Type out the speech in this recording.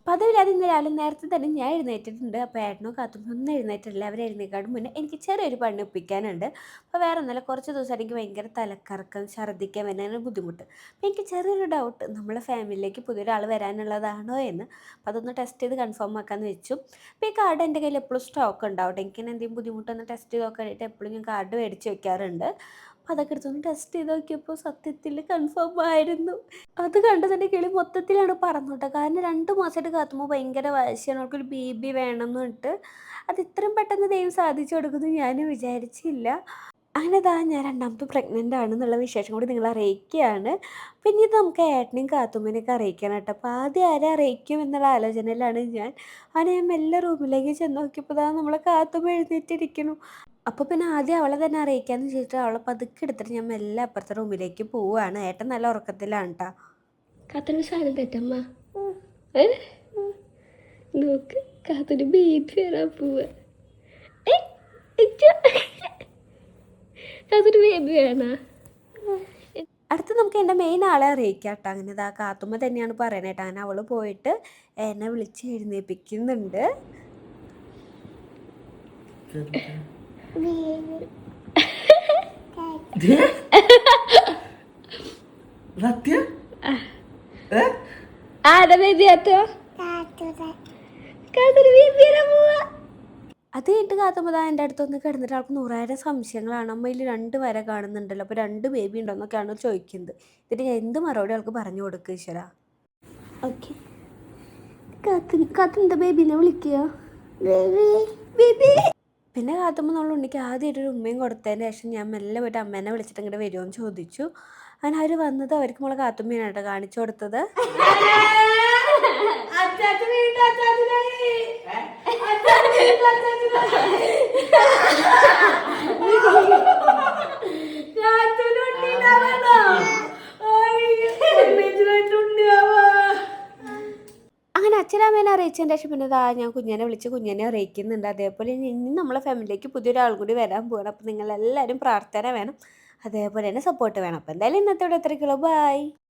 പതിവില്ലാതെ ഇന്ന് രാവിലെ നേരത്തെ തന്നെ ഞാൻ എഴുന്നേറ്റിട്ടുണ്ട്. അപ്പോൾ ഏട്ടനോ കാത്തുമ്മയോ ഒന്നും എഴുന്നേറ്റിട്ടില്ല. അവർ എഴുന്നേൽക്കാണ്ട് മുന്നേ എനിക്ക് ചെറിയൊരു പണി ഒപ്പിക്കാനുണ്ട്. അപ്പോൾ വേറെ ഒന്നുമല്ല, കുറച്ച് ദിവസമായിട്ട് എനിക്ക് ഭയങ്കര തലക്കറക്കം, ഛർദ്ദിക്കാൻ വരുന്നതിന് ബുദ്ധിമുട്ട്. അപ്പോൾ എനിക്ക് ചെറിയൊരു ഡൗട്ട്, നമ്മളെ ഫാമിലിയിലേക്ക് പുതിയൊരാൾ വരാനുള്ളതാണോ എന്ന്. അപ്പോൾ അതൊന്ന് ടെസ്റ്റ് ചെയ്ത് കൺഫേം ആക്കാമെന്ന് വെച്ചു. അപ്പോൾ ഈ കാർഡ് എൻ്റെ കയ്യിൽ എപ്പോഴും സ്റ്റോക്ക് ഉണ്ടാവും. എനിക്കിങ്ങനെ എന്തെങ്കിലും ബുദ്ധിമുട്ടൊന്ന് ടെസ്റ്റ് ചെയ്ത് നോക്കാനായിട്ട് എപ്പോഴും ഞാൻ കാർഡ് മേടിച്ച് വെക്കാറുണ്ട്. അപ്പോൾ അതൊക്കെ എടുത്തൊന്ന് ടെസ്റ്റ് ചെയ്ത് നോക്കിയപ്പോൾ സത്യത്തിൽ കൺഫേം ആയിരുന്നു. അത് കണ്ടത് എൻ്റെ കിളി മൊത്തത്തിലാണ് പറന്നുട്ടോ. കാരണം 2 മാസമായിട്ട് കാത്തുമ്മ ഭയങ്കര വാശിയാണ്. അവൾക്കൊരു ബേബി വേണംന്ന് പറഞ്ഞിട്ട്. അത് ഇത്രയും പെട്ടെന്ന് ദൈവം സാധിച്ചു കൊടുക്കുമെന്ന് ഞാനും വിചാരിച്ചില്ല. അങ്ങനെ ദാ ഞാൻ രണ്ടാമത്തെ പ്രഗ്നൻ്റ് ആണെന്നുള്ള വിശേഷം കൂടി നിങ്ങളെ അറിയിക്കുകയാണ്. പിന്നെ ഇത് നമുക്ക് ഏട്ടനെയും കാത്തുമ്മനെയൊക്കെ അറിയിക്കണം കേട്ടോ. അപ്പോൾ ആദ്യം ആരെ അറിയിക്കും എന്നുള്ള ആലോചനയിലാണ് ഞാൻ. അങ്ങനെ ഞാൻ മെല്ലെ റൂമിലേക്ക് ചെന്ന് നോക്കിയപ്പോൾ ദാ നമ്മളെ കാത്തുമ്മ എഴുന്നേറ്റിരിക്കുന്നു. അപ്പോൾ പിന്നെ ആദ്യം അവളെ തന്നെ അറിയിക്കാമെന്ന് വെച്ചിട്ട് അവളെ പതുക്കെ എടുത്തിട്ട് ഞാൻ മെല്ലെ അപ്പുറത്തെ റൂമിലേക്ക് പോവുകയാണ്. ഏട്ടൻ നല്ല ഉറക്കത്തിലാണ് ട്ടോ. കാത്തൊരു സാധനം തെറ്റമ്മ. നോക്ക്, കാത്തൊരു ബേബി വരാൻ പോവാ. കാത്തൊരു ബേബി വേണ. അടുത്ത് നമുക്ക് എൻ്റെ മെയിൻ ആളെ അറിയിക്കാം കേട്ടോ. അങ്ങനെ ഇതാ കാത്തുമ്മ തന്നെയാണ് പറയണേ കേട്ടോ. അങ്ങനെ അവൾ പോയിട്ട് എന്നെ വിളിച്ച് എഴുന്നേൽപ്പിക്കുന്നുണ്ട്. ആരാ ബേബി ആത്തോ? കാത്തൊരു ബേബി വരാൻ പോവാ. അത് കഴിഞ്ഞിട്ട് കാത്തുമ്പോൾ എൻ്റെ അടുത്തൊന്ന് കിടന്നിട്ട് അവൾക്ക് 100,000 സംശയങ്ങളാണ്. അമ്മയിൽ 2 വര കാണുന്നുണ്ടല്ലോ, അപ്പോൾ 2 ബേബി ഉണ്ടോയെന്നൊക്കെയാണ് ചോദിക്കുന്നത്. എന്നിട്ട് ഞാൻ എന്ത് മറുപടി അവൾക്ക് പറഞ്ഞു കൊടുക്കുക ഈശ്വര. ഓക്കെ, കാത്തെന്താ ബേബിനെ വിളിക്കുക? ബേബി. പിന്നെ കാത്തുമ്പോൾ നമ്മൾ ഉണ്ണിക്ക് ആദ്യമായിട്ടൊരു ഉമ്മയും കൊടുത്തതിന് ശേഷം ഞാൻ മെല്ലെ പോയിട്ട് അമ്മേനെ വിളിച്ചിട്ട് ഇങ്ങോട്ട് വരുമോ എന്ന് ചോദിച്ചു. അങ്ങനെ അവർ വന്നത് അവർക്ക് നമ്മളെ കാത്തുമ്മയാണ് കേട്ടോ കാണിച്ചു കൊടുത്തത്. അങ്ങനെ അച്ഛനമ്മേനെ അറിയിച്ചതിൻ്റെ ശേഷം പിന്നെ ഞാൻ കുഞ്ഞിനെ വിളിച്ച് കുഞ്ഞിനെ അറിയിക്കുന്നുണ്ട്. അതേപോലെ ഇനി നമ്മളെ ഫാമിലിയിലേക്ക് പുതിയൊരാൾ കൂടി വരാൻ പോകണം. അപ്പോൾ നിങ്ങളെല്ലാവരും പ്രാർത്ഥന വേണം, അതേപോലെ തന്നെ സപ്പോർട്ട് വേണം. അപ്പോൾ എന്തായാലും ഇന്നത്തെ ഇവിടെ എത്രയ്ക്കുള്ളൂ. ബൈ.